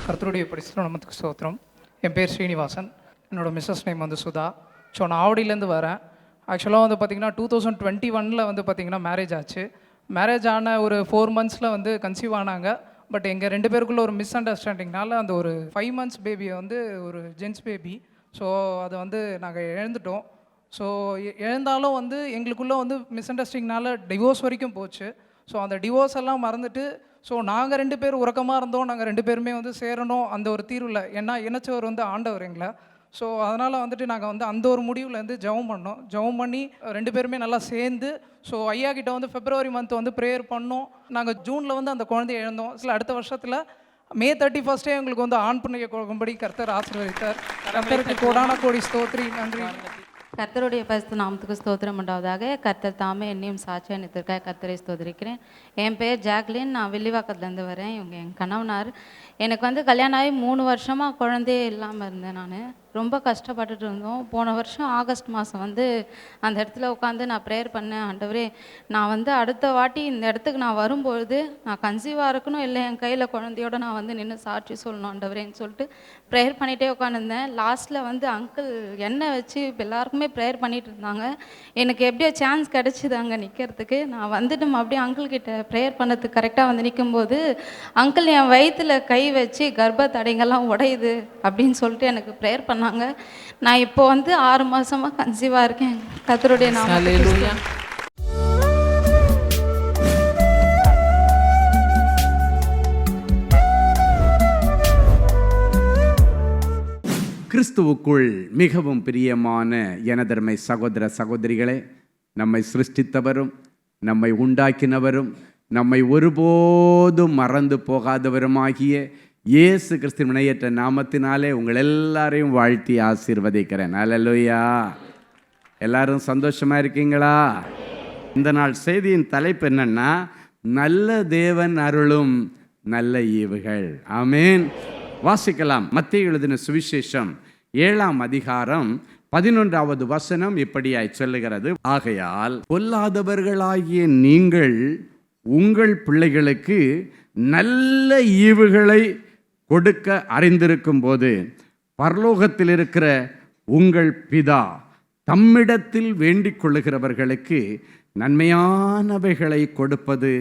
கர்த்தருடைய பரிசுத்த நாமத்துக்கு ஸ்தோத்திரம். என் பேர் ஸ்ரீனிவாசன். என்னோடய மிஸ்ஸஸ் நேம் வந்து சுதா. ஸோ நான் ஆவடியிலேருந்து வரேன். ஆக்சுவலாக வந்து பார்த்திங்கன்னா 2021 வந்து பார்த்திங்கன்னா மேரேஜ் ஆச்சு. மேரேஜ் ஆன ஒரு 4 monthஸில் வந்து கன்சீவ் ஆனாங்க. பட் எங்கள் 2 பேருக்குள்ள ஒரு மிஸ் அண்டர்ஸ்டாண்டிங்னால அந்த ஒரு 5 months பேபியை வந்து ஒரு ஜென்ஸ் பேபி. ஸோ அதை வந்து நாங்கள் இழந்துட்டோம். ஸோ இழந்தாலும் வந்து எங்களுக்குள்ளே வந்து மிஸ் அண்டர்ஸ்டாண்டிங்னால டிவோர்ஸ் வரைக்கும் போச்சு. ஸோ அந்த டிவோர்ஸ் எல்லாம் மறந்துட்டு ஸோ நாங்கள் 2 பேர் உறக்கமாக இருந்தோம். நாங்கள் 2 பேருமே வந்து சேரணும் அந்த ஒரு தீர்வில். ஏன்னா இணைச்சவர் வந்து ஆண்டவர் எங்களை. ஸோ அதனால் வந்துட்டு நாங்கள் வந்து அந்த ஒரு முடிவுலேருந்து ஜெபம் பண்ணோம். ஜெபம் பண்ணி 2 பேருமே நல்லா சேர்ந்து ஸோ ஐயா கிட்ட வந்து February month வந்து ப்ரேயர் பண்ணோம். நாங்கள் ஜூனில் வந்து அந்த குழந்தைய இழந்தோம். சில அடுத்த வருஷத்தில் May 31 எங்களுக்கு வந்து ஆண் பிள்ளையை கொடுக்கும்படி கர்த்தர் ஆசீர்வதித்தார். கர்த்தருக்கு கோடான கோடி ஸ்தோத்திரி, நன்றி. கர்த்தருடைய பரிசுத்த நாமத்துக்கு ஸ்தோத்திரம் உண்டாவதாக. கர்த்தர் தாமே என்னையும் சாட்சியாக நிறுத்திருக்காக கர்த்தரை ஸ்தோத்திரிக்கிறேன். என் பேர் ஜாக்லின். நான் வில்லிவாக்கத்துலேருந்து வரேன். இவங்க என் கணவனார். எனக்கு வந்து கல்யாணம் ஆகி 3 வருஷமாக குழந்தையே இல்லாமல் இருந்தேன். நான் ரொம்ப கஷ்டப்பட்டுட்டு இருந்தோம். போன வருஷம் ஆகஸ்ட் மாதம் வந்து அந்த இடத்துல உட்காந்து நான் ப்ரேயர் பண்ணேன். ஆண்டவரே, நான் வந்து அடுத்த வாட்டி இந்த இடத்துக்கு நான் வரும்பொழுது நான் கன்சீவாக இருக்கணும், இல்லை என் கையில் குழந்தையோட நான் வந்து நின்று சாட்சி சொல்லணும் ஆண்டவரேன்னு சொல்லிட்டு ப்ரேயர் பண்ணிகிட்டே உட்காந்துருந்தேன். லாஸ்ட்டில் வந்து அங்கிள் எண்ணெய் வச்சு இப்போ எல்லாருக்குமே ப்ரேயர் பண்ணிகிட்டு இருந்தாங்க. எனக்கு எப்படியோ சான்ஸ் கிடச்சிது அங்கே நிற்கிறதுக்கு. நான் வந்துட்டு அப்படியே அங்கிள் கிட்ட ப்ரேயர் பண்ணதுக்கு கரெக்டாக வந்து நிற்கும்போது அங்கிள் என் வயிற்றில் கை வச்சு கர்ப்ப தடைங்கள்லாம் உடையுது அப்படின்னு சொல்லிட்டு எனக்கு ப்ரேயர் பண்ணாங்க. நான் இப்போ வந்து 6 மாசமாக கன்சீவாக இருக்கேன். கர்த்தருடைய நாமத்துக்கு கிறிஸ்துவுக்குள் மிகவும் பிரியமான எனதர்மை சகோதர சகோதரிகளே, நம்மை சிருஷ்டித்தவரும் நம்மை உண்டாக்கினவரும் நம்மை ஒருபோதும் மறந்து போகாதவருமாகிய இயேசு கிறிஸ்து இணையற்ற நாமத்தினாலே உங்கள் எல்லாரையும் வாழ்த்தி ஆசீர்வதிக்கிறேன். அல்லேலூயா. எல்லாரும் சந்தோஷமா இருக்கீங்களா? இந்த நாள் செய்தியின் தலைப்பு என்னன்னா, நல்ல தேவன் அருளும் நல்ல ஈவுகள். ஆமேன். வாசிக்கலாம். மத்தேயு எழுதின சுவிசேஷம் 7ஆம் அதிகாரம் 11வது வசனம் இப்படியாய் சொல்லுகிறது. ஆகையால் பொல்லாதவர்களாகிய நீங்கள் உங்கள் பிள்ளைகளுக்கு நல்ல ஈவுகளை கொடுக்க அறிந்திருக்கும் போது பரலோகத்தில் இருக்கிற உங்கள் பிதா தம்மிடத்தில் வேண்டிக் கொள்ளுகிறவர்களுக்கு நன்மையானவைகளை கொடுப்பது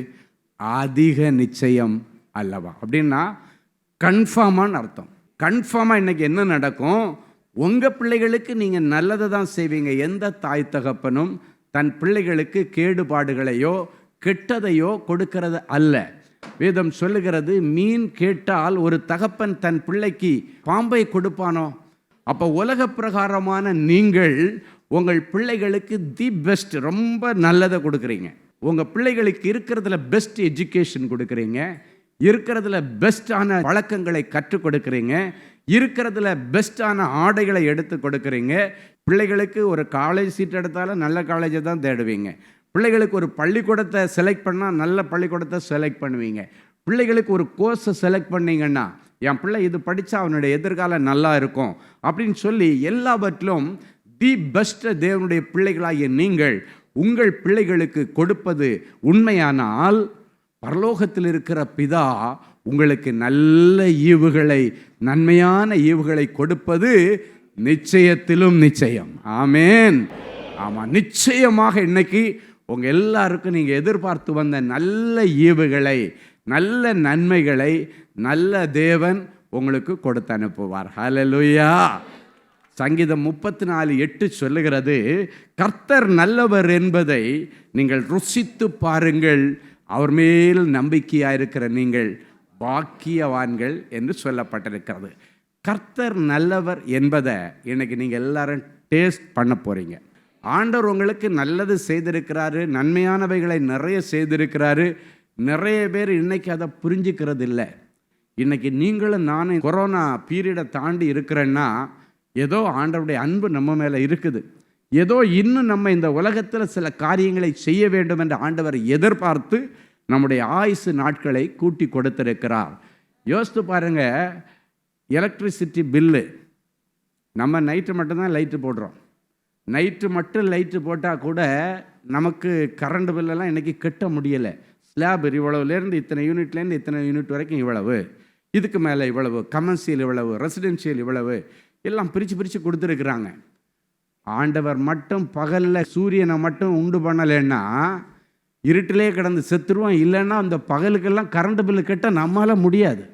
அதிக நிச்சயம் அல்லவா? அப்படின்னா கன்ஃபார்மான அர்த்தம். கன்ஃபார்மாக இன்னைக்கு என்ன நடக்கும்? உங்கள் பிள்ளைகளுக்கு நீங்கள் நல்லதை தான் செய்வீங்க. எந்த தாய் தகப்பனும் தன் பிள்ளைகளுக்கு கேடுபாடுகளையோ கெட்டதையோ கொடுக்கிறது அல்ல. வேதம் சொல்லுகிறது, மீன் கேட்டால் ஒரு தகப்பன் தன் பிள்ளைக்கு பாம்பை கொடுப்பானோ? அப்போ உலக பிரகாரமான நீங்கள் உங்கள் பிள்ளைகளுக்கு தி பெஸ்ட், ரொம்ப நல்லதை கொடுக்குறீங்க. உங்கள் பிள்ளைகளுக்கு இருக்கிறதுல பெஸ்ட் எஜுகேஷன் கொடுக்குறீங்க, இருக்கிறதுல பெஸ்டான வழக்கங்களை கற்றுக் கொடுக்குறீங்க, இருக்கிறதுல பெஸ்டான ஆடைகளை எடுத்து கொடுக்குறீங்க. பிள்ளைகளுக்கு ஒரு காலேஜ் சீட் எடுத்தாலும் நல்ல காலேஜை தான் தேடுவீங்க. பிள்ளைகளுக்கு ஒரு பள்ளிக்கூடத்தை செலக்ட் பண்ணால் நல்ல பள்ளிக்கூடத்தை செலக்ட் பண்ணுவீங்க. பிள்ளைகளுக்கு ஒரு கோர்ஸை செலக்ட் பண்ணிங்கன்னா, என் பிள்ளை இது படித்தா அவனுடைய எதிர்காலம் நல்லா இருக்கும் அப்படின்னு சொல்லி எல்லாவற்றிலும் தி பெஸ்ட் தேவனுடைய பிள்ளைகளாகிய நீங்கள் உங்கள் பிள்ளைகளுக்கு கொடுப்பது உண்மையானால், பரலோகத்தில் இருக்கிற பிதா உங்களுக்கு நல்ல ஈவுகளை, நன்மையான ஈவுகளை கொடுப்பது நிச்சயத்திலும் நிச்சயம். ஆமேன். ஆமாம், நிச்சயமாக இன்னைக்கு உங்கள் எல்லாருக்கும் நீங்கள் எதிர்பார்த்து வந்த நல்ல ஈவுகளை, நல்ல நன்மைகளை நல்ல தேவன் உங்களுக்கு கொடுத்து அனுப்புவார். ஹல்லேலூயா. சங்கீதம் 34:8 சொல்லுகிறது, கர்த்தர் நல்லவர் என்பதை நீங்கள் ருசித்து பாருங்கள், அவர் மேல் நம்பிக்கையாக இருக்கிற நீங்கள் பாக்கியவான்கள் என்று சொல்லப்பட்டிருக்கிறது. கர்த்தர் நல்லவர் என்பதை இன்னைக்கு நீங்கள் எல்லாரும் டேஸ்ட் பண்ண போகிறீங்க. ஆண்டவர் உங்களுக்கு நல்லது செய்திருக்கிறாரு, நன்மையானவைகளை நிறைய செய்திருக்கிறாரு. நிறைய பேர் இன்னைக்கு அதை புரிஞ்சுக்கிறது இல்லை. இன்னைக்கு நீங்களும் நானும் கொரோனா பீரியடை தாண்டி இருக்கிறேன்னா ஏதோ ஆண்டவருடைய அன்பு நம்ம மேலே இருக்குது. ஏதோ இன்னும் நம்ம இந்த உலகத்தில் சில காரியங்களை செய்ய வேண்டும் என்று ஆண்டவர் எதிர்பார்த்து நம்முடைய ஆயுசு நாட்களை கூட்டி கொடுத்திருக்கிறார். யோசித்து பாருங்க, எலக்ட்ரிசிட்டி பில்லு நம்ம நைட்டு மட்டும்தான் லைட்டு போடுறோம். நைட்டு மட்டும் லைட்டு போட்டால் கூட நமக்கு கரண்ட் பில்லெல்லாம் இன்றைக்கி கட்ட முடியலை. ஸ்லாப் இவ்வளவுலேருந்து இத்தனை யூனிட்லேருந்து இத்தனை யூனிட் வரைக்கும் இவ்வளவு, இதுக்கு மேலே இவ்வளவு, கமர்ஷியல் இவ்வளவு, ரெசிடென்ஷியல் இவ்வளவு, எல்லாம் பிரித்து பிரித்து கொடுத்துருக்குறாங்க. ஆண்டவர் மட்டும் பகலில் சூரியனை மட்டும் உண்டு பண்ணலைன்னா இருட்டிலே கிடந்து செத்துருவோம். இல்லைன்னா அந்த பகலுக்கெல்லாம் கரண்ட் பில்லு கட்ட நம்மளால் முடியாது.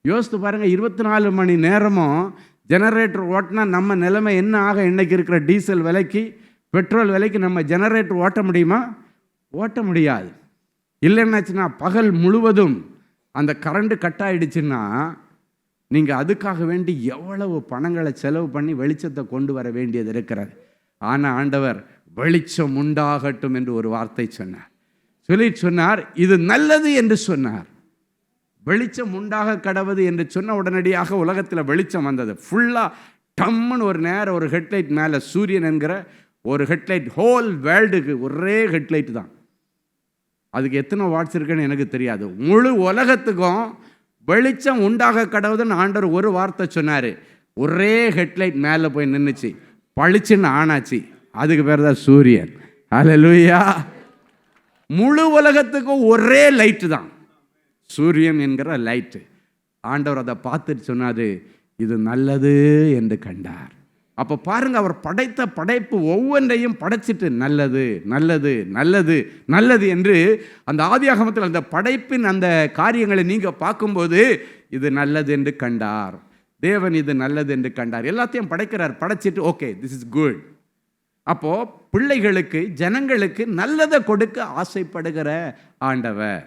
யோசித்து பாருங்கள், 24 மணி நேரமும் ஜெனரேட்டர் ஓட்டினா நம்ம நிலைமை என்ன ஆக? இன்றைக்கி இருக்கிற டீசல் விலைக்கு, பெட்ரோல் விலைக்கு நம்ம ஜெனரேட்டர் ஓட்ட முடியுமா? ஓட்ட முடியாது. இல்லைன்னாச்சுன்னா பகல் முழுவதும் அந்த கரண்ட்டு கட் ஆகிடுச்சுன்னா நீங்கள் அதுக்காக வேண்டி எவ்வளவு பணங்களை செலவு பண்ணி வெளிச்சத்தை கொண்டு வர வேண்டியது இருக்கிறது. ஆனால் ஆண்டவர் வெளிச்சம் உண்டாகட்டும் என்று ஒரு வார்த்தை சொன்னார். சொன்னார் இது நல்லது என்று சொன்னார். வெளிச்சம் உண்டாக கடவுது என்று சொன்ன உடனடியாக உலகத்தில் வெளிச்சம் வந்தது. ஃபுல்லாக டம்முன்னு ஒரு நேரம் ஒரு ஹெட்லைட் மேலே, சூரியன் என்கிற ஒரு ஹெட்லைட், ஹோல் வேர்ல்டுக்கு ஒரே ஹெட்லைட் தான். அதுக்கு எத்தனை வாட்ஸ் இருக்குன்னு எனக்கு தெரியாது. முழு உலகத்துக்கும் வெளிச்சம் உண்டாக கடவுதுன்னு ஆண்டவர் ஒரு வார்த்தை சொன்னார். ஒரே ஹெட்லைட் மேலே போய் நின்றுச்சு, பளிச்சுன்னு ஆனாச்சு. அதுக்கு பேர் தான் சூரியன். ஹல்லேலூயா. முழு உலகத்துக்கும் ஒரே லைட்டு தான், சூரியன் என்கிற லைட்டு. ஆண்டவர் அதை பார்த்துட்டு சொன்னார் இது நல்லது என்று கண்டார். அப்போ பாருங்க, அவர் படைத்த படைப்பு ஒவ்வொன்றையும் படைச்சிட்டு நல்லது நல்லது நல்லது நல்லது என்று அந்த ஆதியாகமத்தில் அந்த படைப்பின் அந்த காரியங்களை நீங்கள் பார்க்கும்போது இது நல்லது என்று கண்டார். தேவன் இது நல்லது என்று கண்டார். எல்லாத்தையும் படைக்கிறார். படைச்சிட்டு ஓகே திஸ் இஸ் குட். அப்போது பிள்ளைகளுக்கு, ஜனங்களுக்கு நல்லதை கொடுக்க ஆசைப்படுகிற ஆண்டவர்.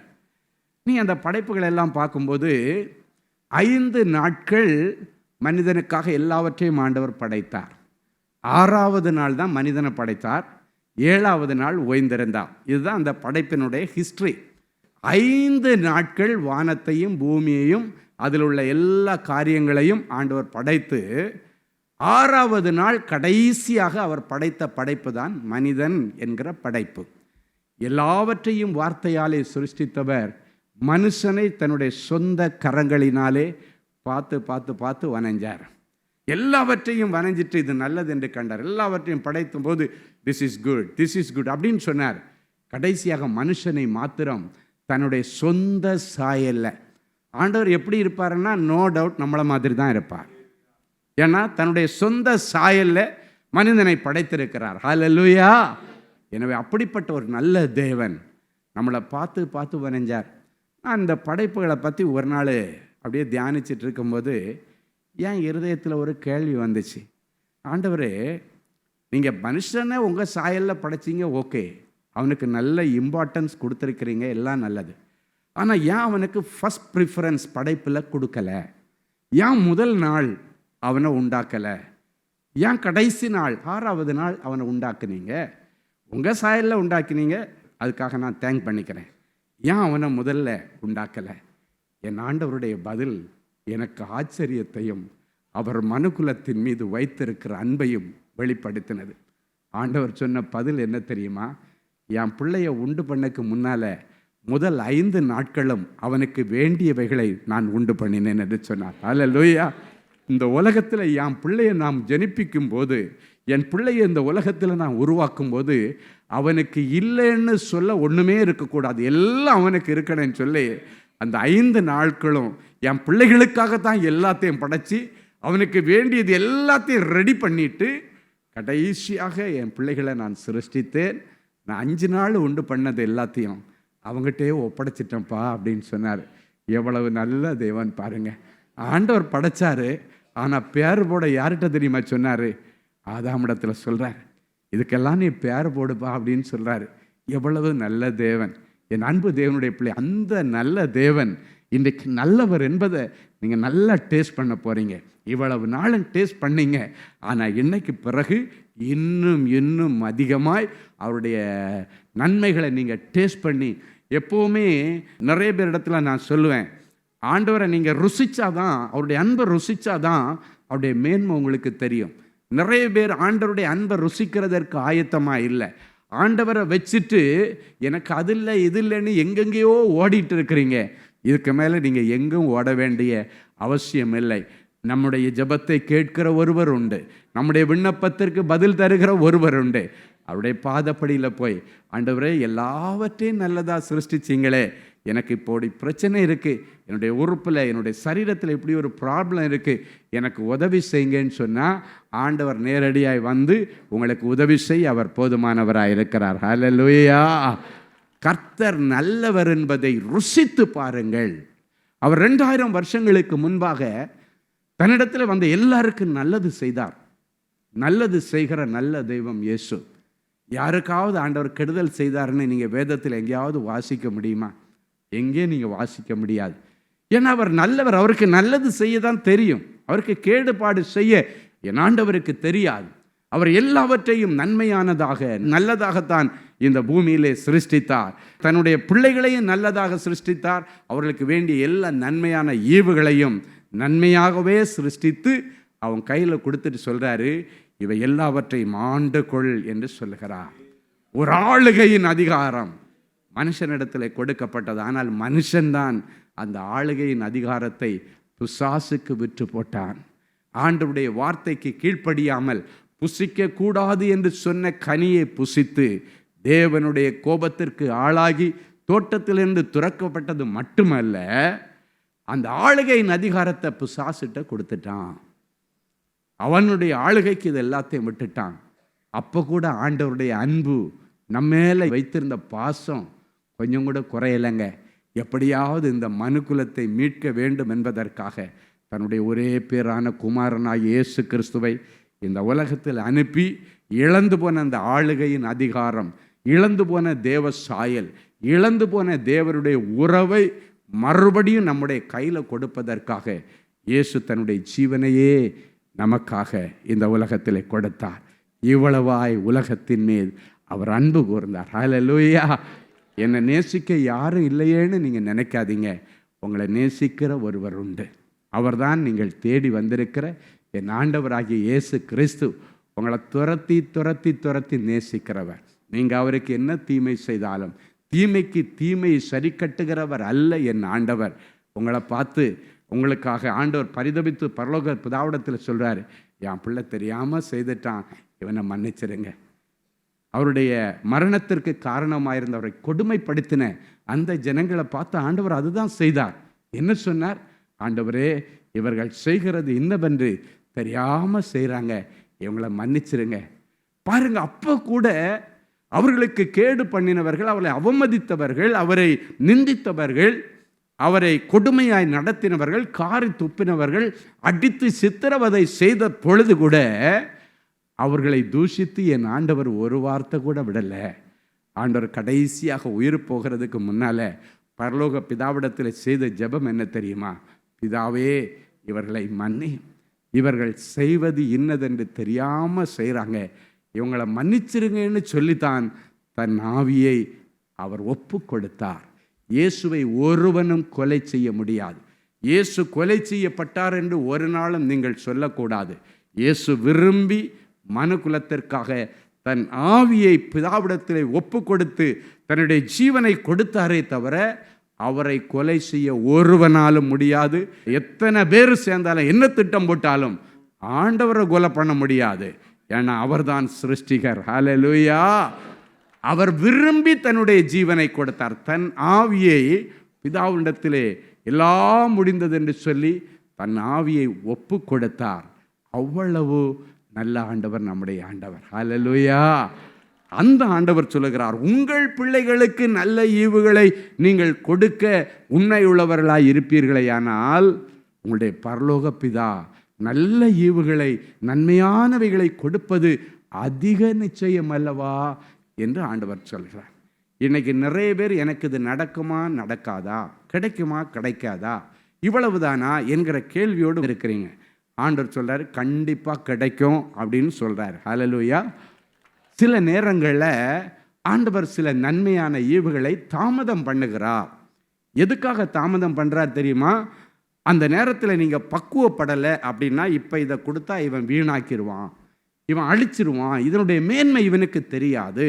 நீ அந்த படைப்புகள் எல்லாம் பார்க்கும்போது 5 நாட்கள் மனிதனுக்காக எல்லாவற்றையும் ஆண்டவர் படைத்தார். 6வது நாள் தான் மனிதனை படைத்தார். 7வது நாள் ஓய்ந்திருந்தார். இதுதான் அந்த படைப்பினுடைய ஹிஸ்டரி. 5 நாட்கள் வானத்தையும் பூமியையும் அதில் உள்ள எல்லா காரியங்களையும் ஆண்டவர் படைத்து 6வது நாள் கடைசியாக அவர் படைத்த படைப்பு தான் மனிதன் என்கிற படைப்பு. எல்லாவற்றையும் வார்த்தையாலே சிருஷ்டித்தவர் மனுஷனை தன்னுடைய சொந்த கரங்களினாலே பார்த்து பார்த்து பார்த்து வனைஞ்சார். எல்லாவற்றையும் வனைஞ்சிட்டு இது நல்லது என்று கண்டார். எல்லாவற்றையும் படைத்தும் போது this is good, this is good அப்படின்னு சொன்னார். கடைசியாக மனுஷனை மாத்திரம் தன்னுடைய சொந்த சாயல்ல. ஆண்டவர் எப்படி இருப்பாருன்னா நோ டவுட் நம்மளை மாதிரி தான் இருப்பார். ஏன்னா தன்னுடைய சொந்த சாயல்ல மனிதனை படைத்திருக்கிறார். ஹல்லேலூயா. எனவே அப்படிப்பட்ட ஒரு நல்ல தேவன் நம்மளை பார்த்து பார்த்து வரைஞ்சார். நான் இந்த படைப்புகளை பற்றி ஒரு நாள் அப்படியே தியானிச்சுட்டு இருக்கும்போது என் இருதயத்தில் ஒரு கேள்வி வந்துச்சு. ஆண்டவரே, நீங்கள் மனுஷனை உங்கள் சாயலில் படைச்சிங்க, ஓகே, அவனுக்கு நல்ல இம்பார்ட்டன்ஸ் கொடுத்துருக்கிறீங்க, எல்லாம் நல்லது. ஆனால் ஏன் அவனுக்கு ஃபஸ்ட் ப்ரிஃபரன்ஸ் படைப்பில் கொடுக்கலை? ஏன் முதல் நாள் அவனை உண்டாக்கலை? ஏன் கடைசி நாள் 6வது நாள் அவனை உண்டாக்குனீங்க? உங்கள் சாயலில் உண்டாக்கினீங்க, அதுக்காக நான் தேங்க் பண்ணிக்கிறேன். ஏன் அவனை முதல்ல உண்டாக்கலை? என் ஆண்டவருடைய பதில் எனக்கு ஆச்சரியத்தையும் அவர் மனுக்குலத்தின் மீது வைத்திருக்கிற அன்பையும் வெளிப்படுத்தினது. ஆண்டவர் சொன்ன பதில் என்ன தெரியுமா? என் பிள்ளைய உண்டு பண்ணக்கு முன்னால் முதல் 5 நாட்களும் அவனுக்கு வேண்டியவைகளை நான் உண்டு பண்ணினேன் என்று சொன்னார். ஹல்லேலூயா. இந்த உலகத்தில் என் பிள்ளையை நாம் ஜனிப்பிக்கும் போது, என் பிள்ளையை இந்த உலகத்தில் நான் உருவாக்கும் போது அவனுக்கு இல்லைன்னு சொல்ல ஒன்றுமே இருக்கக்கூடாது, எல்லாம் அவனுக்கு இருக்கணும்னு சொல்லி அந்த 5 நாட்களும் என் பிள்ளைகளுக்காகத்தான் எல்லாத்தையும் படைச்சி அவனுக்கு வேண்டியது எல்லாத்தையும் ரெடி பண்ணிட்டு கடைசியாக என் பிள்ளைகளை நான் சிருஷ்டித்தேன். நான் 5 நாள் உண்டு பண்ணது எல்லாத்தையும் அவங்ககிட்டே ஒப்படைச்சிட்டேன்ப்பா அப்படின்னு சொன்னார். எவ்வளவு நல்ல தேவன் பாருங்க. ஆண்டவர் படைச்சாரு, ஆனால் பேர் போட யார்கிட்ட தெரியுமா சொன்னார்? ஆதாமிடத்தில் சொல்கிறார், இதுக்கெல்லாம் நீ பேர் போடுப்பா அப்படின்னு சொல்கிறாரு. எவ்வளவு நல்ல தேவன், என் அன்பு தேவனுடைய பிள்ளை. அந்த நல்ல தேவன் இன்றைக்கு நல்லவர் என்பதை நீங்கள் நல்லா டேஸ்ட் பண்ண போகிறீங்க. இவ்வளவு நாளும் டேஸ்ட் பண்ணீங்க, ஆனால் இன்னைக்கு பிறகு இன்னும் இன்னும் அதிகமாய் அவருடைய நன்மைகளை நீங்கள் டேஸ்ட் பண்ணி, எப்போவுமே நிறைய பேர் இடத்துல நான் சொல்லுவேன், ஆண்டவரை நீங்கள் ருசிச்சாதான், அவருடைய அன்பை ருசிச்சாதான் அவருடைய மேன்மை உங்களுக்கு தெரியும். நிறைய பேர் ஆண்டவருடைய அன்பை ருசிக்கிறதற்கு ஆயத்தமாக இல்லை. ஆண்டவரை வச்சுட்டு எனக்கு அது இல்லை இது இல்லைன்னு எங்கெங்கேயோ ஓடிட்டு இருக்கிறீங்க. இதுக்கு மேலே நீங்கள் எங்கும் ஓட வேண்டிய அவசியம் இல்லை. நம்முடைய ஜெபத்தை கேட்கிற ஒருவர் உண்டு, நம்முடைய விண்ணப்பத்திற்கு பதில் தருகிற ஒருவர் உண்டு. அவருடைய பாதப்படியில் போய், ஆண்டவரே எல்லாவற்றையும் நல்லதாக சிருஷ்டிச்சிங்களே, எனக்கு இப்போடி பிரச்சனை இருக்குது, என்னுடைய உறுப்பில் என்னுடைய சரீரத்தில் இப்படி ஒரு ப்ராப்ளம் இருக்குது, எனக்கு உதவி செய்யுங்கன்னு சொன்னால் ஆண்டவர் நேரடியாய் வந்து உங்களுக்கு உதவி செய்ய அவர் போதுமானவராக இருக்கிறார். ஹல்லேலூயா. கர்த்தர் நல்லவர் என்பதை ருசித்து பாருங்கள். அவர் 2000 வருஷங்களுக்கு முன்பாக தன்னிடத்தில் வந்த எல்லாருக்கும் நல்லது செய்தார். நல்லது செய்கிற நல்ல தெய்வம் இயேசு. யாருக்காவது ஆண்டவர் கெடுதல் செய்தார்னு நீங்கள் வேதத்தில் எங்கேயாவது வாசிக்க முடியுமா? எங்கேயும் நீங்கள் வாசிக்க முடியாது. ஏன்னா அவர் நல்லவர், அவருக்கு நல்லது செய்ய தான் தெரியும், அவருக்கு கேடுபாடு செய்ய என் ஆண்டவருக்கு தெரியாது. அவர் எல்லாவற்றையும் நன்மையானதாக நல்லதாகத்தான் இந்த பூமியிலே சிருஷ்டித்தார். தன்னுடைய பிள்ளைகளையும் நல்லதாக சிருஷ்டித்தார். அவர்களுக்கு வேண்டிய எல்லா நன்மையான ஈவுகளையும் நன்மையாகவே சிருஷ்டித்து அவன் கையில் கொடுத்துட்டு சொல்கிறாரு, இவை எல்லாவற்றையும் ஆண்டு கொள் என்று சொல்லுகிறார். ஒரு ஆளுகையின் அதிகாரம் மனுஷனிடத்தில் கொடுக்கப்பட்டது. ஆனால் மனுஷன்தான் அந்த ஆளுகையின் அதிகாரத்தை பிசாசுக்கு விற்று போட்டான். ஆண்டவருடைய வார்த்தைக்கு கீழ்ப்படியாமல் புசிக்க கூடாது என்று சொன்ன கனியை புசித்து தேவனுடைய கோபத்திற்கு ஆளாகி தோட்டத்திலிருந்து துறக்கப்பட்டது மட்டுமல்ல, அந்த ஆளுகையின் அதிகாரத்தை பிசாசுட்ட கொடுத்துட்டான். அவனுடைய ஆளுகைக்கு இது எல்லாத்தையும் விட்டுட்டான். அப்போ கூட ஆண்டவருடைய அன்பு நம்ம மேலே வைத்திருந்த பாசம் கொஞ்சம் கூட குறையலைங்க. எப்படியாவது இந்த மனுக்குலத்தை மீட்க வேண்டும் என்பதற்காக தன்னுடைய ஒரே பேரான குமாரனாகிய இயேசு கிறிஸ்துவை இந்த உலகத்தில் அனுப்பி இழந்து போன அந்த ஆளுகையின் அதிகாரம், இழந்து போன தேவ சாயல், இழந்து போன தேவருடைய உறவை மறுபடியும் நம்முடைய கையில் கொடுப்பதற்காக இயேசு தன்னுடைய ஜீவனையே நமக்காக இந்த உலகத்தில் கொடுத்தார். இவ்வளவாய் உலகத்தின் மேல் அவர் அன்பு கூர்ந்தார். ஹல்லேலூயா. என்னை நேசிக்க யாரும் இல்லையேன்னு நீங்கள் நினைக்காதீங்க. உங்களை நேசிக்கிற ஒருவர் உண்டு. அவர்தான் நீங்கள் தேடி வந்திருக்கிற என் ஆண்டவராகிய இயேசு கிறிஸ்து. உங்களை துரத்தி துரத்தி துரத்தி நேசிக்கிறவர். நீங்கள் அவருக்கு என்ன தீமை செய்தாலும் தீமைக்கு தீமையை சரி கட்டுகிறவர் அல்ல என் ஆண்டவர். உங்களை பார்த்து உங்களுக்காக ஆண்டவர் பரிதபித்து பரலோக பிதாவிடத்தில் சொல்கிறாரு, என் பிள்ளை தெரியாமல் செய்துட்டான், இவனை மன்னிச்சிருங்க. அவருடைய மரணத்திற்கு காரணமாயிருந்தவரை கொடுமைப்படுத்தின அந்த ஜனங்களை பார்த்து ஆண்டவர் அதுதான் செய்தார். என்ன சொன்னார்? ஆண்டவரே, இவர்கள் செய்கிறது இன்னவென்று தெரியாமல் செய்கிறாங்க, இவங்களை மன்னிச்சிருங்க. பாருங்க, அப்போ கூட அவர்களுக்கு கேடு பண்ணினவர்கள், அவரை அவமதித்தவர்கள், அவரை நிந்தித்தவர்கள், அவரை கொடுமையாய் நடத்தினவர்கள், காரி துப்பினவர்கள், அடித்து சித்திரவதை செய்த பொழுது கூட அவர்களை தூஷித்து என் ஆண்டவர் ஒரு வார்த்தை கூட விடலை. ஆண்டவர் கடைசியாக உயிர் போகிறதுக்கு முன்னால் பரலோக பிதாவிடத்தில் செய்த ஜெபம் என்ன தெரியுமா? பிதாவே, இவர்களை மன்னி, இவர்கள் செய்வது இன்னதென்று தெரியாமல் செய்கிறாங்க, இவங்களை மன்னிச்சிருங்கன்னு சொல்லித்தான் தன் ஆவியை அவர் ஒப்பு கொடுத்தார். இயேசுவை ஒருவனும் கொலை செய்ய முடியாது. இயேசு கொலை செய்யப்பட்டார் என்று ஒரு நாளும் நீங்கள் சொல்லக்கூடாது. இயேசு விரும்பி மனுக்குலத்திற்காக தன் ஆவியை பிதாவிடத்தில் ஒப்பு கொடுத்து தன்னுடைய ஜீவனை கொடுத்தாரே தவிர அவரை கொலை செய்ய ஒருவனாலும் முடியாது. எத்தனை பேர் சேர்ந்தாலும் என்ன திட்டம் போட்டாலும் ஆண்டவரை கொலை பண்ண முடியாது. ஏன்னா அவர்தான் சிருஷ்டிகர். ஹல்லேலூயா. அவர் விரும்பி தன்னுடைய ஜீவனை கொடுத்தார். தன் ஆவியை பிதாவிடத்திலே எல்லாம் முடிந்தது என்று சொல்லி தன் ஆவியை ஒப்பு கொடுத்தார். அவ்வளவு நல்ல ஆண்டவர் நம்முடைய ஆண்டவர். ஹல்லேலூயா. அந்த ஆண்டவர் சொல்லுகிறார், உங்கள் பிள்ளைகளுக்கு நல்ல ஈவுகளை நீங்கள் கொடுக்க உண்மையுள்ளவர்களாய் இருப்பீர்களேயானால் உங்களுடைய பரலோக பிதா நல்ல ஈவுகளை நன்மையானவைகளை கொடுப்பது அதிக நிச்சயம் அல்லவா என்று ஆண்டவர் சொல்கிறார். இன்னைக்கு நிறைய பேர் எனக்கு இது நடக்குமா நடக்காதா, கிடைக்குமா கிடைக்காதா, இவ்வளவுதானா என்கிற கேள்வியோடு இருக்கிறீங்க. ஆண்டவர் சொல்றாரு, கண்டிப்பாக கிடைக்கும் அப்படின்னு சொல்றாரு. ஹல்லேலூயா. சில நேரங்களில் ஆண்டவர் சில நன்மையான ஈவுகளை தாமதம் பண்ணுகிறார். எதுக்காக தாமதம் பண்ணுறார் தெரியுமா? அந்த நேரத்தில் நீங்கள் பக்குவப்படலை அப்படின்னா, இப்போ இதை கொடுத்தா இவன் வீணாக்கிடுவான், இவன் அழிச்சிருவான், இதனுடைய மேன்மை இவனுக்கு தெரியாது,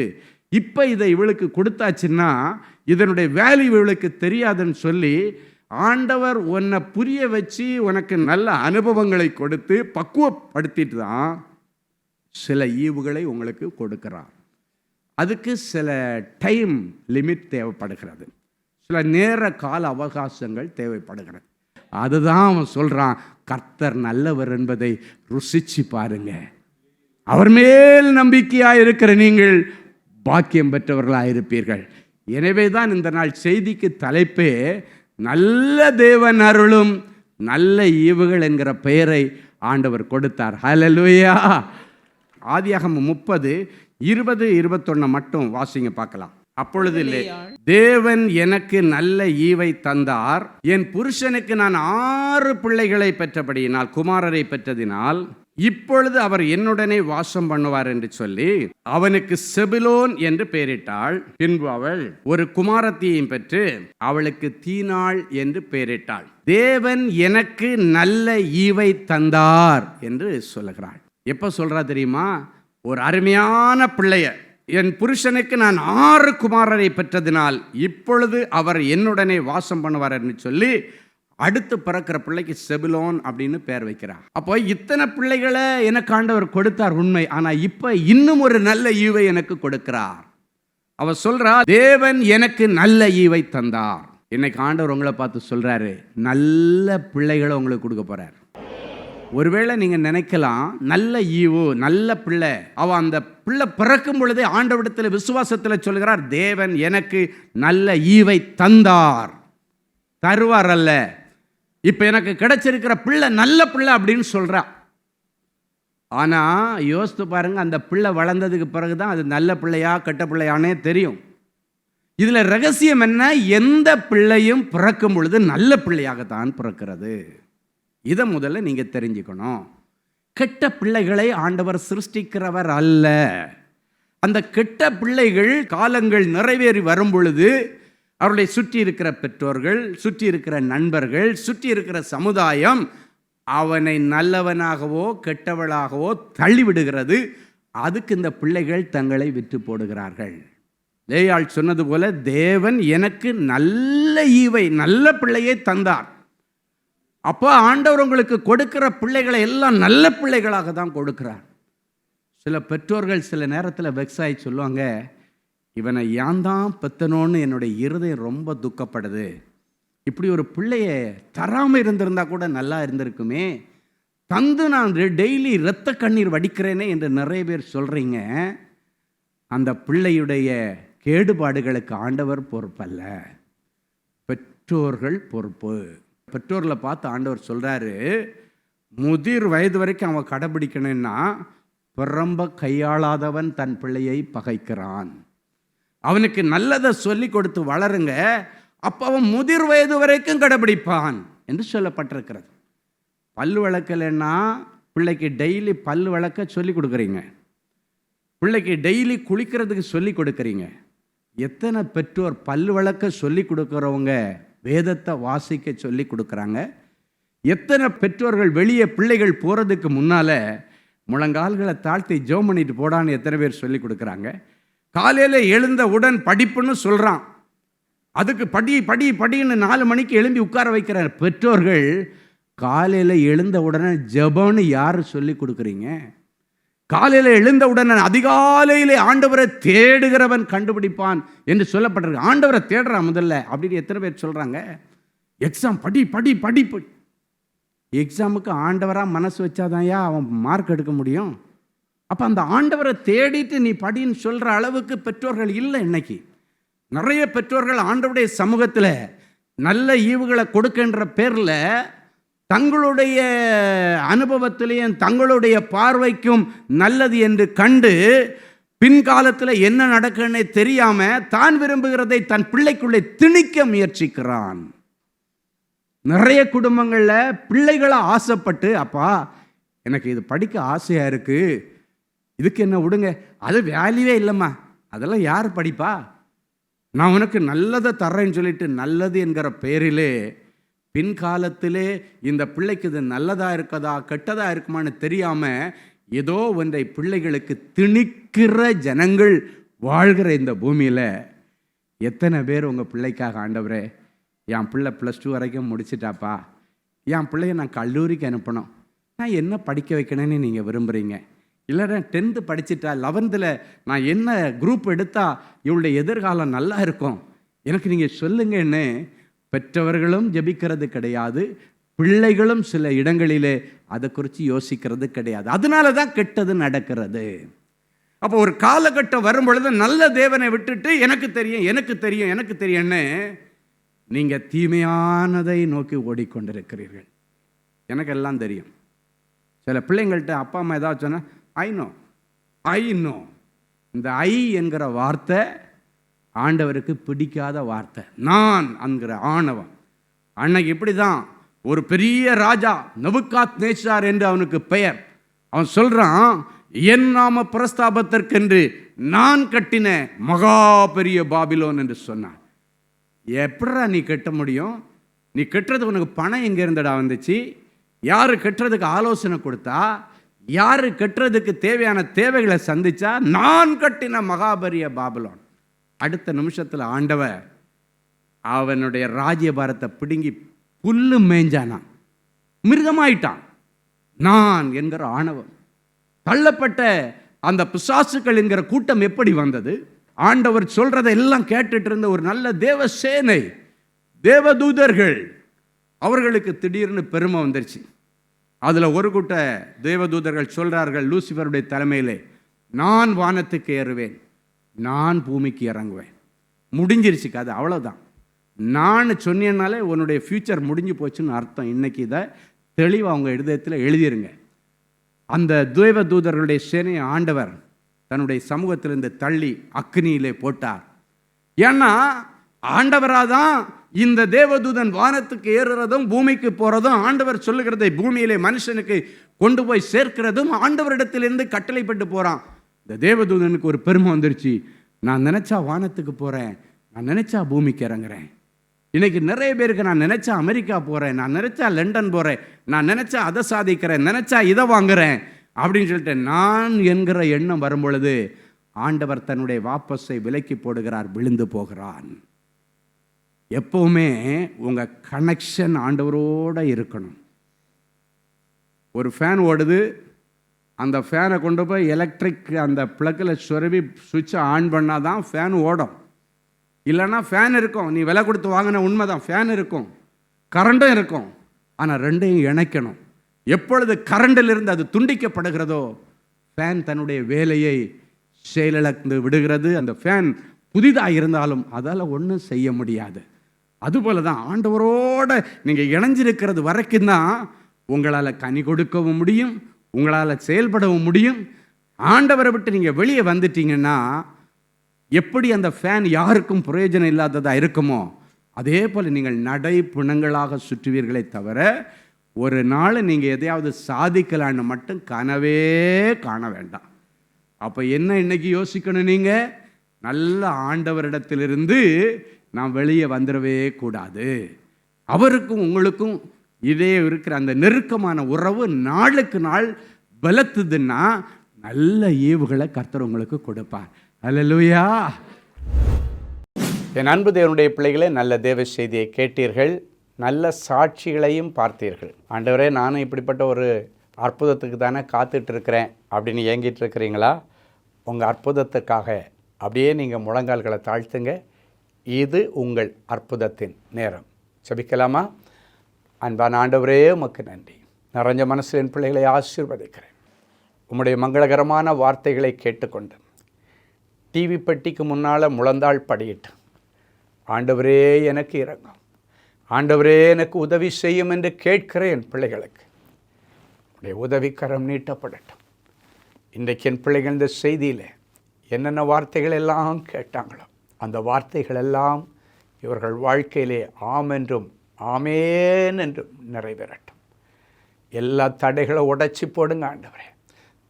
இப்போ இதை இவளுக்கு கொடுத்தாச்சுன்னா இதனுடைய வேல்யூ இவளுக்கு தெரியாதுன்னு சொல்லி ஆண்டவர் உன்னை புரிய வச்சு உனக்கு நல்ல அனுபவங்களை கொடுத்து பக்குவப்படுத்திட்டு தான் சில ஈவுகளை உங்களுக்கு கொடுக்கிறார். அதுக்கு சில டைம் லிமிட் தேவைப்படுகிறது. சில நேர கால அவகாசங்கள் தேவைப்படுகிறது. அதுதான் அவன் சொல்கிறான், கர்த்தர் நல்லவர் என்பதை ருசிச்சு பாருங்க. அவர் மேல் நம்பிக்கையாக இருக்கிற நீங்கள் பாக்கியம் பெற்றவர்களாக இருப்பீர்கள். எனவே தான் இந்த நாள் செய்திக்கு தலைப்பே நல்ல தேவன் அருளும் நல்ல ஈவுகள் என்கிற பெயரை ஆண்டவர் கொடுத்தார். ஹல்லேலூயா. ஆதியாகமம் 30:20-21 மட்டும் வாசிங்க பார்க்கலாம். அப்பொழுது தேவன் எனக்கு நல்ல ஈவை தந்தார், என் புருஷனுக்கு நான் 6 பிள்ளைகளை பெற்றபடியினால், குமாரரை பெற்றதினால் இப்பொழுது அவர் என்னுடனே வாசம் பண்ணுவார் என்று சொல்லி அவனுக்கு செபுலோன் என்று பெயரிட்டாள். பின்பு அவள் ஒரு குமாரத்தியையும் பெற்று அவளுக்கு தீனாள் என்று பெயரிட்டாள். தேவன் எனக்கு நல்ல ஈவை தந்தார் என்று சொல்லுகிறாள். எப்ப சொல்றா தெரியுமா? ஒரு அருமையான பிள்ளைய, என் புருஷனுக்கு நான் 6 குமாரரை பெற்றதினால் இப்பொழுது அவர் என்னுடனே வாசம் பண்ணுவார் என்று சொல்லி அடுத்து பிறக்கிற பிள்ளைக்கு செபுலோன் அப்படின்னு பேர் வைக்கிறார். அப்போ இத்தனை பிள்ளைகளை எனக்கு ஆண்டவர் கொடுத்தார் உண்மை, ஆனா இப்ப இன்னும் ஒரு நல்ல ஈவை எனக்கு கொடுக்கிறார். அவர் சொல்றா, தேவன் எனக்கு நல்ல ஈவை தந்தார். இன்னைக்கு ஆண்டவர் உங்களை பார்த்து சொல்றாரு, நல்ல பிள்ளைகளை உங்களுக்கு கொடுக்க போறார். ஒருவேளை நீங்க நினைக்கலாம், நல்ல ஈவு நல்ல பிள்ளை, அவ அந்த பிள்ளை பிறக்கும் பொழுதே ஆண்டவரிடத்தில் விசுவாசத்தில் சொல்கிறார், தேவன் எனக்கு நல்ல ஈவை தந்தார். தருவார் அல்ல, இப்ப எனக்கு கிடைச்சிருக்கிற பிள்ளை நல்ல பிள்ளை அப்படின்னு சொல்றா. ஆனா யோசித்து பாருங்க, அந்த பிள்ளை வளர்ந்ததுக்கு பிறகுதான் அது நல்ல பிள்ளையா கெட்ட பிள்ளையானே தெரியும். இதுல ரகசியம் என்ன? எந்த பிள்ளையும் பிறக்கும் பொழுது நல்ல பிள்ளையாகத்தான் பிறக்கிறது. இதை முதல்ல நீங்க தெரிஞ்சுக்கணும். கெட்ட பிள்ளைகளை ஆண்டவர் சிருஷ்டிக்கிறவர் அல்ல. அந்த கெட்ட பிள்ளைகள் காலங்கள் நிறைவேறி வரும் பொழுது அவர்களை சுற்றி இருக்கிற பெற்றோர்கள், சுற்றி இருக்கிற நண்பர்கள், சுற்றி இருக்கிற சமுதாயம் அவனை நல்லவனாகவோ கெட்டவளாகவோ தள்ளிவிடுகிறது. அதுக்கு இந்த பிள்ளைகள் தங்களை விற்று போடுகிறார்கள். லேயாள் சொன்னது போல, தேவன் எனக்கு நல்ல ஈவை நல்ல பிள்ளையை தந்தார். அப்போ ஆண்டவர் உங்களுக்கு கொடுக்கிற பிள்ளைகளை எல்லாம் நல்ல பிள்ளைகளாக தான் கொடுக்கிறார். சில பெற்றோர்கள் சில நேரத்தில் வெக்ஸாகி சொல்லுவாங்க, இவனை ஏன் தான் பெத்தனோன்னு என்னுடைய இருதயம் ரொம்ப துக்கப்படுது, இப்படி ஒரு பிள்ளைய தராமல் இருந்திருந்தா கூட நல்லா இருந்திருக்குமே, தந்து நான் டெய்லி இரத்த கண்ணீர் வடிக்கிறேனே என்று நிறைய பேர் சொல்கிறீங்க. அந்த பிள்ளையுடைய கேடுபாடுகளுக்கு ஆண்டவர் பொறுப்பல்ல, பெற்றோர்கள் பொறுப்பு. பெற்றோர்களை பார்த்து ஆண்டவர் சொல்கிறாரு, முதிர் வயது வரைக்கும் அவன் கடைபிடிக்கணும்னா பிறம்ப கையாளாதவன் தன் பிள்ளையை பகைக்கிறான். அவனுக்கு நல்லதை சொல்லி கொடுத்து வளருங்க, அப்போ அவன் முதிர் வயது வரைக்கும் கடைபிடிப்பான் என்று சொல்லப்பட்டிருக்கிறது. பல்லு விளக்கலைன்னா பிள்ளைக்கு டெய்லி பல்லு விளக்க சொல்லி கொடுக்குறீங்க, பிள்ளைக்கு டெய்லி குளிக்கிறதுக்கு சொல்லி கொடுக்குறீங்க. எத்தனை பெற்றோர் பல்லு விளக்க சொல்லி கொடுக்குறவங்க வேதத்தை வாசிக்க சொல்லி கொடுக்குறாங்க? எத்தனை பெற்றோர்கள் வெளியே பிள்ளைகள் போகிறதுக்கு முன்னால் முழங்கால்களை தாழ்த்தி ஜெபம் பண்ணிட்டு போடான்னு எத்தனை பேர் சொல்லி கொடுக்குறாங்க? காலையில் எழுந்த உடன் படிப்புன்னு சொல்கிறான், அதுக்கு படி படி படின்னு 4 மணிக்கு எழும்பி உட்கார வைக்கிற பெற்றோர்கள் காலையில் எழுந்த உடனே ஜெபம்னு யார் சொல்லி கொடுக்குறீங்க? காலையில் எழுந்த உடனே அதிகாலையிலே ஆண்டவரை தேடுகிறவன் கண்டுபிடிப்பான் என்று சொல்லப்பட்டிருக்கு. ஆண்டவரை தேடுறான் முதல்ல அப்படின்னு எத்தனை பேர் சொல்கிறாங்க? எக்ஸாம் படி படி படிப்பு. எக்ஸாமுக்கு ஆண்டவராக மனசு வச்சாதான்யா அவன் மார்க் எடுக்க முடியும். அப்போ அந்த ஆண்டவரை தேடிட்டு நீ படின்னு சொல்கிற அளவுக்கு பெற்றோர்கள் இல்லை. இன்னைக்கு நிறைய பெற்றோர்கள் ஆண்டவருடைய சமூகத்தில் நல்ல ஈவுகளை கொடுக்கின்ற பேரில் தங்களுடைய அனுபவத்திலையும் தங்களுடைய பார்வைக்கும் நல்லது என்று கண்டு பின்காலத்தில் என்ன நடக்குன்னு தெரியாமல் தான் விரும்புகிறதை தன் பிள்ளைக்குள்ளே திணிக்க முயற்சிக்கிறான். நிறைய குடும்பங்களில் பிள்ளைகளை ஆசைப்பட்டு, அப்பா எனக்கு இது படிக்க ஆசையாக இருக்குது, இதுக்கு என்ன விடுங்க, அது வேல்யூவே இல்லைம்மா, அதெல்லாம் யார் படிப்பா, நான் உனக்கு நல்லதை தர்றேன்னு சொல்லிட்டு நல்லது என்கிற பெயரிலே பின்காலத்திலே இந்த பிள்ளைக்கு இது நல்லதாக இருக்கதா கெட்டதாக இருக்குமான்னு தெரியாமல் ஏதோ ஒன்றை பிள்ளைகளுக்கு திணிக்கிற ஜனங்கள் வாழ்கிற இந்த பூமியில் எத்தனை பேர் உங்கள் பிள்ளைக்காக, ஆண்டவரே என் பிள்ளை +2 வரைக்கும் முடிச்சிட்டாப்பா, என் பிள்ளைய நான் கல்லூரிக்கு அனுப்பணும், நான் என்ன படிக்க வைக்கணும்னு நீங்கள் விரும்புகிறீங்க? இல்லைன்னா 10th படிச்சுட்டா 11th நான் என்ன குரூப் எடுத்தால் இவளுடைய எதிர்காலம் நல்லா இருக்கும், எனக்கு நீங்கள் சொல்லுங்கன்னு பெற்றவர்களும் ஜெபிக்கிறது கிடையாது, பிள்ளைகளும் சில இடங்களிலே அதை குறித்து யோசிக்கிறது கிடையாது. அதனால தான் கெட்டது நடக்கிறது. அப்போ ஒரு காலகட்டம் வரும் பொழுது நல்ல தேவனை விட்டுட்டு எனக்கு தெரியும் எனக்கு தெரியும் எனக்கு தெரியும்னு நீங்கள் தீமையானதை நோக்கி ஓடிக்கொண்டிருக்கிறீர்கள். எனக்கு எல்லாம் தெரியும். சில பிள்ளைங்கள்ட்ட அப்பா அம்மா ஏதாவது சொன்னால் ஐ நோ. இந்த ஐ என்கிற வார்த்தை ஆண்டவருக்கு பிடிக்காத வார்த்தை. நான் என்கிற ஆணவம். அன்னைக்கு இப்படி தான் ஒரு பெரிய ராஜா நெபுகாத்நேச்சார் என்று அவனுக்கு பெயர். அவன் சொல்கிறான், என் நாம பிரஸ்தாபத்திற்கென்று நான் கட்டின மகா பெரிய பாபிலோன் என்று சொன்னான். எப்படா நீ கட்ட முடியும்? நீ கட்டுறதுக்கு உனக்கு பணம் எங்கே இருந்தடா வந்துச்சு? யார் கட்டுறதுக்கு ஆலோசனை கொடுத்தா? யார் கட்டுறதுக்கு தேவையான தேவைகளை சந்திச்சா? நான் கட்டின மகாபரிய பாபிலோன். அடுத்த நிமிஷத்தில் ஆண்டவர் அவனுடைய ராஜ்யபாரத்தை பிடுங்கி புல்லு மேய்ஞ்சானான், மிருகமாயிட்டான். நான் என்கிற ஆணவம் தள்ளப்பட்ட அந்த பிசாசுகள் என்கிற கூட்டம் எப்படி வந்தது? ஆண்டவர் சொல்றதை எல்லாம் கேட்டுட்டு இருந்த ஒரு நல்ல தேவ சேனை, தேவதூதர்கள், அவர்களுக்கு திடீர்னு பெருமை வந்துருச்சு. அதில் ஒரு கூட்ட தேவதூதர்கள் சொல்றார்கள் லூசிஃபருடைய தலைமையிலே, நான் வானத்துக்கு ஏறுவேன், நான் பூமிக்கு இறங்குவேன். முடிஞ்சிருச்சு கதை, அவ்வளோதான். நான் சொன்னேன்னாலே உன்னுடைய ஃப்யூச்சர் முடிஞ்சு போச்சுன்னு அர்த்தம். இன்னைக்கு இதை தெளிவாக அவங்க இதயத்தில் எழுதிருங்க. அந்த தேவதூதர்களுடைய சேனையை ஆண்டவர் தன்னுடைய சமூகத்திலிருந்து தள்ளி அக்னியிலே போட்டார். ஏன்னா ஆண்டவராக தான் இந்த தேவதூதன் வானத்துக்கு ஏறுறதும் பூமிக்கு போகிறதும், ஆண்டவர் சொல்லுகிறதை பூமியிலே மனுஷனுக்கு கொண்டு போய் சேர்க்கிறதும் ஆண்டவரிடத்திலிருந்து கட்டளைப்பட்டு போகிறான். இந்த தேவதூதனுக்கு ஒரு பெருமை வந்துருச்சு. நான் நினச்சா வானத்துக்கு போகிறேன், நான் நினச்சா பூமிக்கு இறங்குறேன். இன்னைக்கு நிறைய பேருக்கு நான் நினச்சா அமெரிக்கா போகிறேன், நான் நினச்சா லண்டன் போகிறேன், நான் நினச்சா அதை சாதிக்கிறேன், நினச்சா இதை வாங்குறேன் அப்படின்னு சொல்லிட்டு நான் என்கிற எண்ணம் வரும் பொழுது ஆண்டவர் தன்னுடைய வாபஸை விலக்கி போடுகிறார், விழுந்து போகிறான். எப்பவுமே உங்கள் கனெக்ஷன் ஆண்டவரோடு இருக்கணும். ஒரு ஃபேன் ஓடுது, அந்த ஃபேனை கொண்டு போய் எலக்ட்ரிக் அந்த ப்ளக்கில் சொருவி சுவிட்சை ஆன் பண்ணால் தான் ஃபேன் ஓடும். இல்லைன்னா ஃபேன் இருக்கும், நீ விலை கொடுத்து வாங்கின உண்மைதான், ஃபேன் இருக்கும், கரண்ட்டும் இருக்கும். ஆனால் ரெண்டையும் இணைக்கணும். எப்பொழுது கரண்டிலிருந்து அது துண்டிக்கப்படுகிறதோ ஃபேன் தன்னுடைய வேலையை செயலிழந்து விடுகிறது. அந்த ஃபேன் புதிதாக இருந்தாலும் அதால் ஒன்றும் செய்ய முடியாது. அதுபோல தான் ஆண்டவரோடு நீங்கள் இணைஞ்சிருக்கிறது வரைக்கும் தான் உங்களால் கனி கொடுக்கவும் முடியும், உங்களால் செயல்படவும் முடியும். ஆண்டவரை விட்டு நீங்கள் வெளியே வந்துட்டீங்கன்னா எப்படி அந்த ஃபேன் யாருக்கும் பிரயோஜனம் இல்லாததாக இருக்குமோ அதே போல் நீங்கள் நடை பிணங்களாக சுற்றுவீர்களே தவிர ஒரு நாள் நீங்கள் எதையாவது சாதிக்கலான்னு மட்டும் கனவே காண வேண்டாம். அப்போ என்ன இன்னைக்கு யோசிக்கணும்? நீங்கள் நல்ல ஆண்டவரிடத்திலிருந்து நாம் வெளியே வந்துடவே கூடாது. அவருக்கும் உங்களுக்கும் இதே இருக்கிற அந்த நெருக்கமான உறவு நாளுக்கு நாள் பலத்துதுன்னா நல்ல ஈவுகளை கர்த்தர் உங்களுக்கு கொடுப்பார். அல்லேலூயா. என் அன்பு தேவனுடைய பிள்ளைகளே, நல்ல தேவ செய்தியை கேட்டீர்கள், நல்ல சாட்சிகளையும் பார்த்தீர்கள். ஆண்டவரே, நானும் இப்படிப்பட்ட ஒரு அற்புதத்துக்கு தானே காத்துட்டு இருக்கிறேன் அப்படின்னு ஏங்கிட்டு இருக்கிறீங்களா? உங்கள் அற்புதத்துக்காக அப்படியே நீங்கள் முழங்கால்களை தாழ்த்துங்க. இது உங்கள் அற்புதத்தின் நேரம். ஜெபிக்கலாமா? அன்பான ஆண்டவரே, உமக்கு நன்றி. நிறைஞ்ச மனசில் என் பிள்ளைகளை ஆசீர்வதிக்கிறேன். உம்முடைய மங்களகரமான வார்த்தைகளை கேட்டுக்கொண்டு டிவி பெட்டிக்கு முன்னால் முழந்தாள் படியிட்டு, ஆண்டவரே எனக்கு இறங்கும், ஆண்டவரே எனக்கு உதவி செய்யும் என்று கேட்கிற என் பிள்ளைகளுக்கு உடைய உதவிக்கரம் நீட்டப்படட்டும். இன்றைக்கு என் பிள்ளைகள் இந்த செய்தியில் என்னென்ன வார்த்தைகள் எல்லாம் கேட்டாங்களோ அந்த வார்த்தைகள் எல்லாம் இவர்கள் வாழ்க்கையிலே ஆம் என்றும் ஆமேன் என்றும் நிறைவேறட்டும். எல்லா தடைகளை உடைச்சி போடுங்க ஆண்டவரே.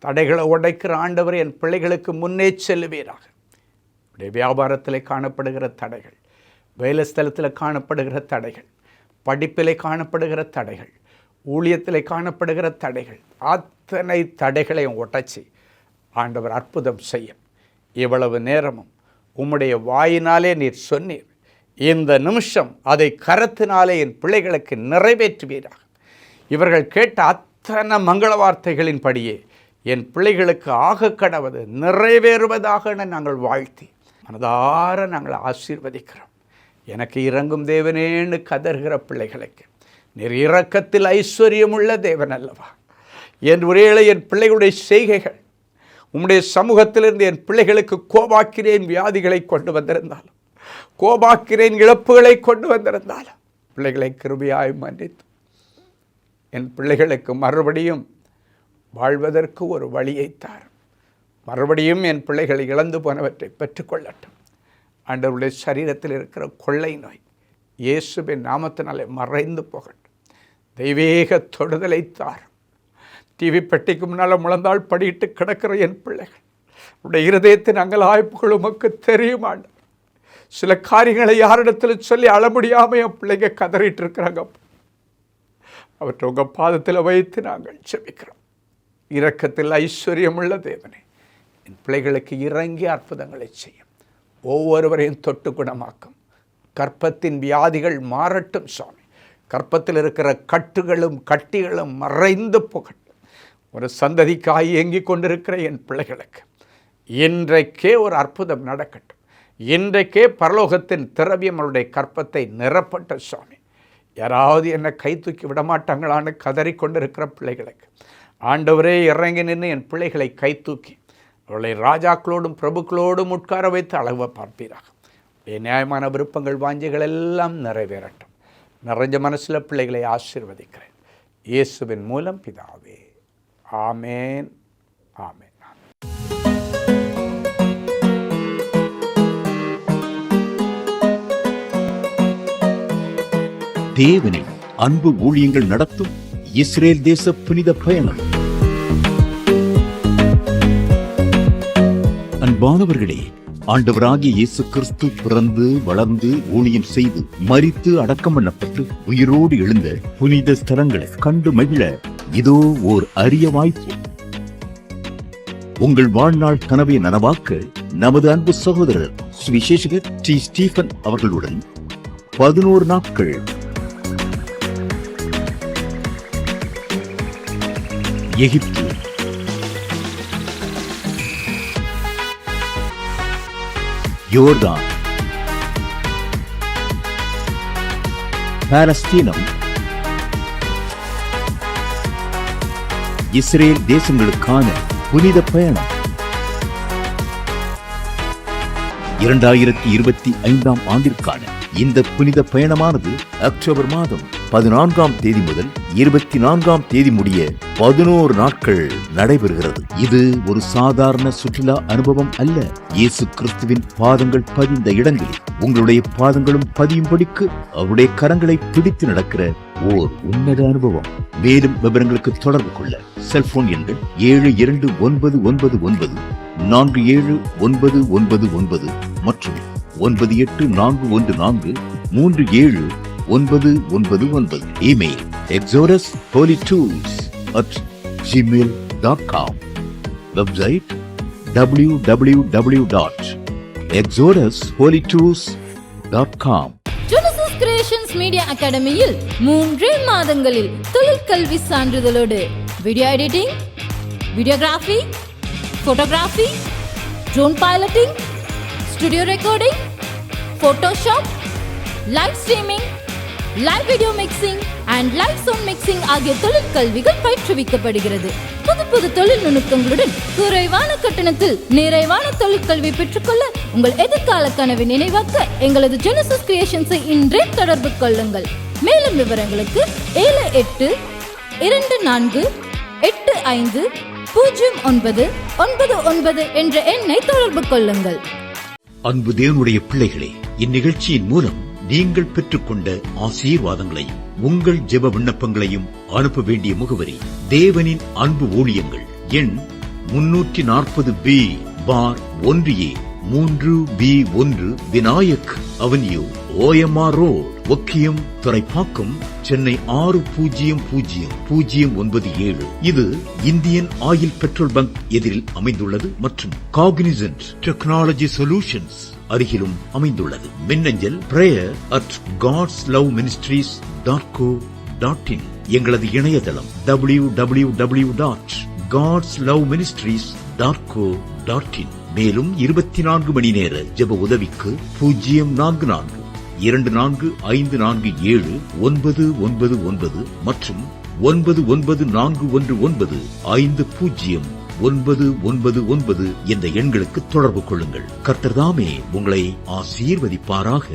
தடைகளை உடைக்கிற ஆண்டவர் என் பிள்ளைகளுக்கு முன்னே செல்லுவீராக. உடைய வியாபாரத்தில் காணப்படுகிற தடைகள், வேலை ஸ்தலத்தில் காணப்படுகிற தடைகள், படிப்பில் காணப்படுகிற தடைகள், ஊழியத்தில் காணப்படுகிற தடைகள், அத்தனை தடைகளையும் உடைச்சி ஆண்டவர் அற்புதம் செய்யும். இவ்வளவு நேரமும் உம்முடைய வாயினாலே நீர் சொன்னீர். இந்த நிமிஷம் அதை கரத்தினாலே என் பிள்ளைகளுக்கு நிறைவேற்றுவீராக. இவர்கள் கேட்ட அத்தனை மங்கள வார்த்தைகளின் படியே என் பிள்ளைகளுக்கு ஆக கடவது நிறைவேறுவதாக நாங்கள் வாழ்த்தி மனதார நாங்கள் ஆசீர்வதிக்கிறோம். எனக்கு இறங்கும் தேவனேன்னு கதறுகிற பிள்ளைகளுக்கு நீர் இரக்கத்தில் ஐஸ்வர்யமுள்ள தேவன் அல்லவா? என் ஒருவேளை என் பிள்ளைகளுடைய செய்கைகள் உம்முடைய சமூகத்திலிருந்து என் பிள்ளைகளுக்கு கோபாக்கிறேன் வியாதிகளை கொண்டு வந்திருந்தாலும், கோபாக்கிறேன் இழப்புகளை கொண்டு வந்திருந்தாலும், பிள்ளைகளை கிருபையாய் மன்னித்து என் பிள்ளைகளுக்கு மறுபடியும் வாழ்வதற்கு ஒரு வழியை தார். மறுபடியும் என் பிள்ளைகளை இழந்து போனவற்றை பெற்றுக்கொள்ளட்டும். ஆண்டவருடைய சரீரத்தில் இருக்கிற கொள்ளை நோய் இயேசுவின் நாமத்தினாலே மறைந்து போகட்டும். தெய்வீக தொடுதலை தார். டிவி பெட்டிக்கு முன்னால் முழந்தாள் படியிட்டு கிடக்கிற என் பிள்ளைகள் உடைய இருதயத்தின் அங்கலாய்ப்புகள் உமக்கு தெரியுமாண்ட. சில காரியங்களை யாரிடத்தில் சொல்லி அழ முடியாமல் என் பிள்ளைங்க கதறிட்டு இருக்கிறாங்க. அவற்றை உங்கள் பாதத்தில் வைத்து நாங்கள் செபிக்கிறோம். இரக்கத்தில் ஐஸ்வர்யமுள்ள தேவனே, என் பிள்ளைகளுக்கு இறங்கி அற்புதங்களை செய்யும். ஒவ்வொருவரையும் தொட்டு குணமாக்கும். கற்பத்தின் வியாதிகள் மாறட்டும் சுவாமி. கற்பத்தில் இருக்கிற கட்டுகளும் கட்டிகளும் மறைந்து போகட்டும். ஒரு சந்ததிக்காய் இயங்கிக் கொண்டிருக்கிற என் பிள்ளைகளுக்கு இன்றைக்கே ஒரு அற்புதம் நடக்கட்டும். இன்றைக்கே பரலோகத்தின் திரவியம் அவருடைய கற்பத்தை நிரப்பட்ட சுவாமி. யாராவது என்னை கை தூக்கி விடமாட்டாங்களான்னு கதறிக்கொண்டிருக்கிற பிள்ளைகளுக்கு ஆண்டவரே இறங்கி நின்று என் பிள்ளைகளை கை தூக்கி அவர்களை ராஜாக்களோடும் பிரபுக்களோடும் உட்கார வைத்து அளவை பார்ப்பீராக. நியாயமான விருப்பங்கள் வாஞ்சைகள் எல்லாம் நிறைவேறட்டும். நிறைஞ்ச மனசில் பிள்ளைகளை ஆசீர்வதிக்கிறேன் இயேசுவின் மூலம் பிதாவே. ஆமேன், ஆமேன். தேவனின் அன்பு ஊழியங்கள் நடத்தும் இஸ்ரேல் தேச புனித பயணம். அன்பானவர்களே, ஆண்டவராகிய இயேசு கிறிஸ்து பிறந்து வளர்ந்து ஊழியம் செய்து மரித்து அடக்கம் பண்ணப்பட்டு உயிரோடு எழுந்த புனித ஸ்தலங்களை கண்டு மகிழ இதோ ஓர் அரிய வாய்ப்பு. உங்கள் வாழ்நாள் கனவை நனவாக்க நமது அன்பு சகோதரர் சுவிசேஷகர் டி. ஸ்டீபன் அவர்களுடன் 11 நாட்கள் எகிப்து, யோர்தான், பாலஸ்தீனம், இஸ்ரேல் தேசங்களுக்கான புனித பயணம். 2025 ஆண்டிற்கான இந்த புனித பயணமானது அக்டோபர் மாதம் 14ஆம் தேதி முதல் 24ஆம் தேதி முடிய 11 நாட்கள் நடைபெறுகிறது. இது ஒரு சாதாரண சுற்றுலா அனுபவம் அல்ல. இயேசு கிறிஸ்துவின் பாதங்கள் பதிந்த இடங்களில் உங்களுடைய பாதங்களும் பதியும்படிக்கு அவருடைய கரங்களை பிடித்து நடக்கிற ஓர் உன்னத அனுபவம். மேலும் விவரங்களுக்கு தொடர்பு கொள்ள செல்போன் எண்கள் 7291947999 மற்றும் 9841437999. Email exodusholytours@gmail.com. Website www.exodusholytours.com. Genesis Creations Media Academy-யில் 3 மாதங்களில் தொழிற்கல்வி சான்றிதழோடு video editing, videography, photography, drone piloting, studio recording, Photoshop, live streaming, live video mixing and live sound mixing ஆகிய தொழிற்கல்விகள் பயிற்றுவிக்கப்படுகிறது. புது தொழில் நுணுக்கங்களுடன் குறைவான கட்டணத்தில் நிறைவான தொழிற்கல்வி பெற்றுக்கொள்ள உங்கள் எதிர்கால கனவை நினைவாக்க எங்களது ஜெனசிஸ் கிரியேஷன்ஸை இன்றே தொடர்பு கொள்ளுங்கள். மேலும் விவரங்களுக்கு 7824850999 என்ற எண்ணை தொடர்பு கொள்ளுங்கள். அன்பு தேவனுடைய பிள்ளைகளே, இந்நிகழ்ச்சியின் மூலம் நீங்கள் பெற்றுக்கொண்ட ஆசீர்வாதங்களையும் உங்கள் ஜெப விண்ணப்பங்களையும் அனுப்ப வேண்டிய முகவரி தேவனின் அன்பு ஊழியங்கள், எண் 340B பார் 1A 3B1 Vinayak avenue, OMR road, Okkiyam, Thoraipakkam, Chennai 600097. இது இந்தியன் ஆயில் பெட்ரோல் பங்க் எதிரில் அமைந்துள்ளது மற்றும் காக்னிசன்ட் டெக்னாலஜி சொல்யூஷன்ஸ் அருகிலும் அமைந்துள்ளது. மின்னஞ்சல் prayer@godsloveministries.co.in. எங்களது இணையதளம் www.godsloveministries.co.in. மேலும் 24 மணி நேர ஜெப உதவிக்கு 044 24547999 மற்றும் 9941150999 என்ற எண்களுக்கு தொடர்பு கொள்ளுங்கள். கர்த்தர் தாமே உங்களை ஆசீர்வதிப்பாராக.